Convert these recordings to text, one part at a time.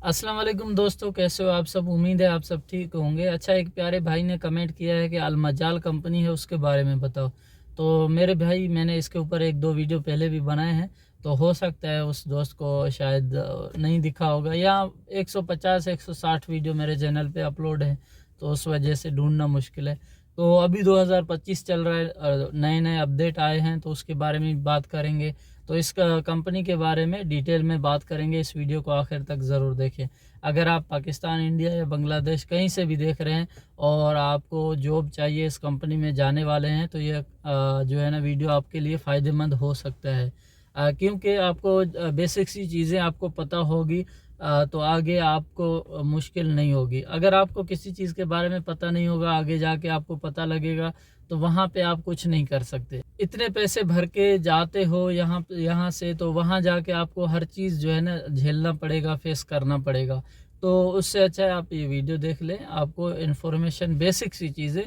अस्सलाम वालेकुम दोस्तों, कैसे हो आप सब। उम्मीद है आप सब ठीक होंगे। अच्छा, एक प्यारे भाई ने कमेंट किया है कि अलमजाल कंपनी है, उसके बारे में बताओ। तो मेरे भाई, मैंने इसके ऊपर एक दो वीडियो पहले भी बनाए हैं, तो हो सकता है उस दोस्त को शायद नहीं दिखा होगा, या 150 160 वीडियो मेरे चैनल पे अपलोड है, तो उस वजह से ढूंढना मुश्किल है। तो अभी 2025 चल रहा है, नए नए अपडेट आए हैं, तो उसके बारे में बात करेंगे। तो इस कंपनी के बारे में डिटेल में बात करेंगे। इस वीडियो को आखिर तक ज़रूर देखें। अगर आप पाकिस्तान, इंडिया या बांग्लादेश कहीं से भी देख रहे हैं और आपको जॉब चाहिए, इस कंपनी में जाने वाले हैं, तो ये जो है ना वीडियो आपके लिए फ़ायदेमंद हो सकता है। क्योंकि आपको बेसिक सी चीज़ें आपको पता होगी, तो आगे आपको मुश्किल नहीं होगी। अगर आपको किसी चीज़ के बारे में पता नहीं होगा, आगे जाके आपको पता लगेगा, तो वहाँ पे आप कुछ नहीं कर सकते। इतने पैसे भर के जाते हो यहाँ से, तो वहाँ जाके आपको हर चीज़ जो है ना झेलना पड़ेगा, फेस करना पड़ेगा। तो उससे अच्छा है आप ये वीडियो देख लें। आपको इन्फॉर्मेशन, बेसिक सी चीज़ें,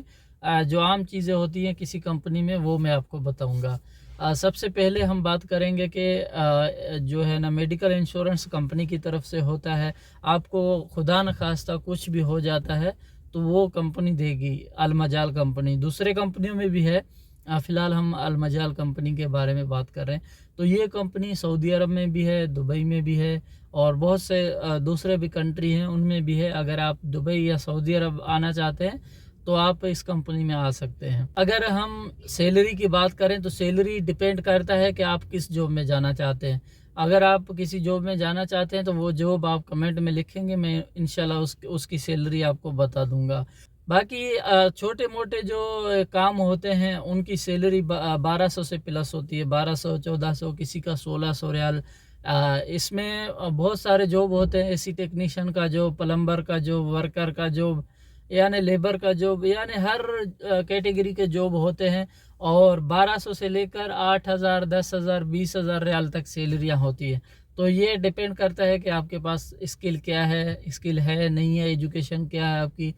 जो आम चीज़ें होती हैं किसी कंपनी में, वो मैं आपको बताऊँगा। सबसे पहले हम बात करेंगे कि जो है ना मेडिकल इंश्योरेंस कंपनी की तरफ से होता है। आपको खुदा न खास्ता कुछ भी हो जाता है, तो वो कंपनी देगी, अलमजाल कंपनी। दूसरे कंपनियों में भी है, फ़िलहाल हम अलमजाल कंपनी के बारे में बात कर रहे हैं। तो ये कंपनी सऊदी अरब में भी है, दुबई में भी है, और बहुत से दूसरे भी कंट्री हैं, उनमें भी है। अगर आप दुबई या सऊदी अरब आना चाहते हैं, तो आप इस कंपनी में आ सकते हैं। अगर हम सैलरी की बात करें, तो सैलरी डिपेंड करता है कि आप किस जॉब में जाना चाहते हैं। अगर आप किसी जॉब में जाना चाहते हैं, तो वो जॉब आप कमेंट में लिखेंगे, मैं इंशाल्लाह उसकी सैलरी आपको बता दूंगा। बाकी छोटे मोटे जो काम होते हैं, उनकी सैलरी 1200 से प्लस होती है। 1200, 1400, किसी का 1600 रियाल। इसमें बहुत सारे जॉब होते हैं, एसी टेक्नीशियन का जॉब, प्लम्बर का जॉब, वर्कर का जॉब, यानी लेबर का जॉब, यानी हर कैटेगरी के जॉब होते हैं। और 1200 से लेकर 8000, 10,000, 20,000 रियाल तक सैलरियाँ होती है। तो ये डिपेंड करता है कि आपके पास स्किल क्या है, स्किल है नहीं है, एजुकेशन क्या है आपकी,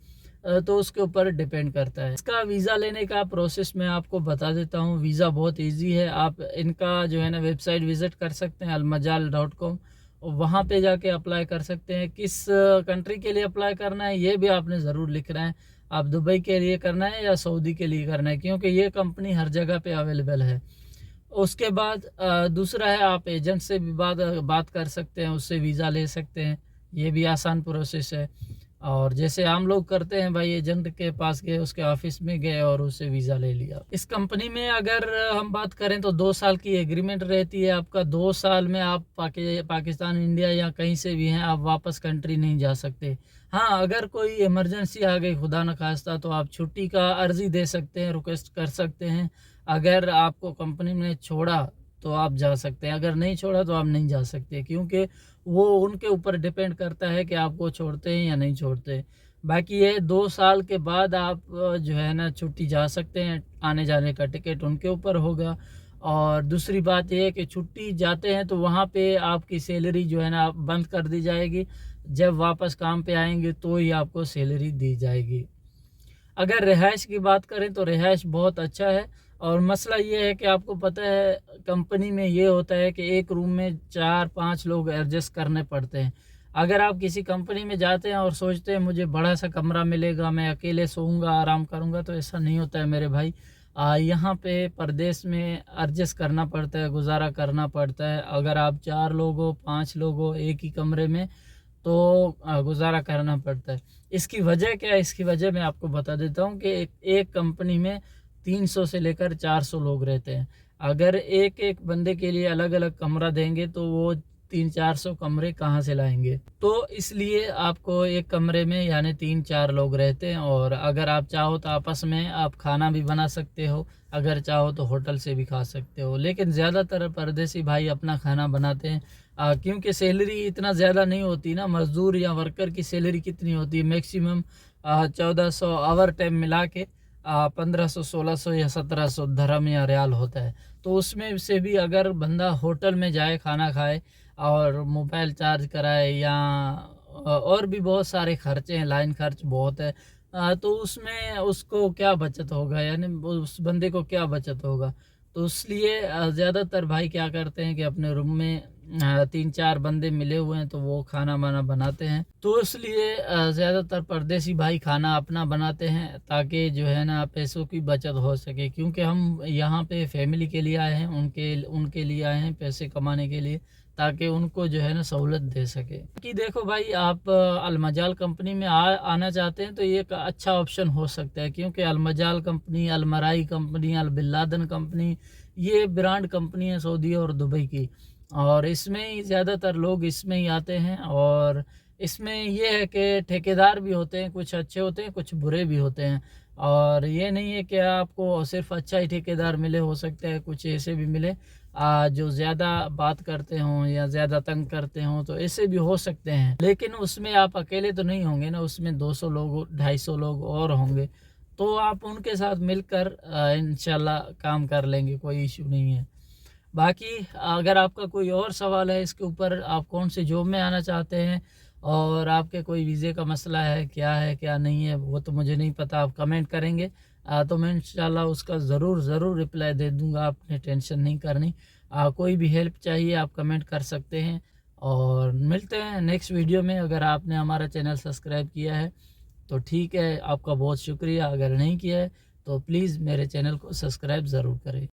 तो उसके ऊपर डिपेंड करता है। इसका वीज़ा लेने का प्रोसेस मैं आपको बता देता हूँ। वीज़ा बहुत इजी है। आप इनका जो है ना वेबसाइट विज़िट कर सकते हैं, almajal.com, और वहाँ पे जाके अप्लाई कर सकते हैं। किस कंट्री के लिए अप्लाई करना है, ये भी आपने ज़रूर लिखना है। आप दुबई के लिए करना है या सऊदी के लिए करना है, क्योंकि ये कंपनी हर जगह पे अवेलेबल है। उसके बाद दूसरा है, आप एजेंट से भी बात कर सकते हैं, उससे वीज़ा ले सकते हैं। ये भी आसान प्रोसेस है। और जैसे आम लोग करते हैं भाई, एजेंट के पास गए, उसके ऑफिस में गए और उससे वीज़ा ले लिया। इस कंपनी में अगर हम बात करें, तो 2 साल की एग्रीमेंट रहती है आपका। 2 साल में आप पाकिस्तान, इंडिया या कहीं से भी हैं, आप वापस कंट्री नहीं जा सकते। हाँ, अगर कोई इमरजेंसी आ गई खुदा न खास्ता, तो आप छुट्टी का अर्जी दे सकते हैं, रिक्वेस्ट कर सकते हैं। अगर आपको कंपनी ने छोड़ा तो आप जा सकते हैं, अगर नहीं छोड़ा तो आप नहीं जा सकते, क्योंकि वो उनके ऊपर डिपेंड करता है कि आपको छोड़ते हैं या नहीं छोड़ते। बाकी ये 2 साल के बाद आप जो है ना छुट्टी जा सकते हैं, आने जाने का टिकट उनके ऊपर होगा। और दूसरी बात ये है कि छुट्टी जाते हैं तो वहाँ पे आपकी सैलरी जो है ना बंद कर दी जाएगी। जब वापस काम पे आएंगे तो ही आपको सैलरी दी जाएगी। अगर रिहाइश की बात करें, तो रिहाइश बहुत अच्छा है। और मसला ये है कि आपको पता है कंपनी में ये होता है कि एक रूम में 4-5 लोग एडजस्ट करने पड़ते हैं। अगर आप किसी कंपनी में जाते हैं और सोचते हैं मुझे बड़ा सा कमरा मिलेगा, मैं अकेले सोऊंगा, आराम करूंगा, तो ऐसा नहीं होता है मेरे भाई। यहाँ पे परदेश में एडजस्ट करना पड़ता है, गुजारा करना पड़ता है। अगर आप 4 लोग हो, 5 लोग हो एक ही कमरे में, तो गुजारा करना पड़ता है। इसकी वजह क्या है? इसकी वजह मैं आपको बता देता हूँ कि एक कंपनी में 300 से लेकर 400 लोग रहते हैं। अगर एक एक बंदे के लिए अलग अलग कमरा देंगे, तो वो 300-400 कमरे कहाँ से लाएंगे? तो इसलिए आपको एक कमरे में यानी 3-4 लोग रहते हैं। और अगर आप चाहो तो आपस में आप खाना भी बना सकते हो, अगर चाहो तो होटल से भी खा सकते हो। लेकिन ज़्यादातर परदेसी भाई अपना खाना बनाते हैं, क्योंकि सैलरी इतना ज़्यादा नहीं होती ना। मज़दूर या वर्कर की सैलरी कितनी होती है? मैक्सिमम 1400 आवर टाइम मिला के 1500, 1600 या 1700 धर्म या रियाल होता है। तो उसमें से भी अगर बंदा होटल में जाए, खाना खाए और मोबाइल चार्ज कराए, या और भी बहुत सारे खर्चे हैं, लाइन खर्च बहुत है, तो उसमें उसको क्या बचत होगा, यानी उस बंदे को क्या बचत होगा? तो इसलिए ज़्यादातर भाई क्या करते हैं कि अपने रूम में 3-4 बंदे मिले हुए हैं तो वो खाना वाना बनाते हैं। तो इसलिए ज़्यादातर परदेसी भाई खाना अपना बनाते हैं ताकि जो है ना पैसों की बचत हो सके, क्योंकि हम यहाँ पे फैमिली के लिए आए हैं, उनके लिए आए हैं पैसे कमाने के लिए, ताकि उनको जो है ना सहूलत दे सके। कि देखो भाई, आप अलमजाल कंपनी में आना चाहते हैं तो ये एक अच्छा ऑप्शन हो सकता है, क्योंकि अलमजाल कंपनी, अलमराई कंपनी, अलबिल्लादन कंपनी, ये ब्रांड कंपनी है सऊदी और दुबई की, और इसमें ही ज़्यादातर लोग इसमें ही आते हैं। और इसमें ये है कि ठेकेदार भी होते हैं, कुछ अच्छे होते हैं, कुछ बुरे भी होते हैं। और ये नहीं है कि आपको सिर्फ अच्छा ही ठेकेदार मिले, हो सकता है कुछ ऐसे भी मिले जो ज़्यादा बात करते हों या ज़्यादा तंग करते हों, तो ऐसे भी हो सकते हैं। लेकिन उसमें आप अकेले तो नहीं होंगे ना, उसमें 200 लोग 250 लोग और होंगे, तो आप उनके साथ मिलकर इंशाल्लाह काम कर लेंगे, कोई इशू नहीं है। बाकी अगर आपका कोई और सवाल है इसके ऊपर, आप कौन से जॉब में आना चाहते हैं और आपके कोई वीज़े का मसला है क्या नहीं है, वो तो मुझे नहीं पता, आप कमेंट करेंगे तो मैं इंशाल्लाह उसका ज़रूर रिप्लाई दे दूंगा, आपने टेंशन नहीं करनी। कोई भी हेल्प चाहिए आप कमेंट कर सकते हैं, और मिलते हैं नेक्स्ट वीडियो में। अगर आपने हमारा चैनल सब्सक्राइब किया है तो ठीक है, आपका बहुत शुक्रिया। अगर नहीं किया है तो प्लीज़ मेरे चैनल को सब्सक्राइब ज़रूर करें।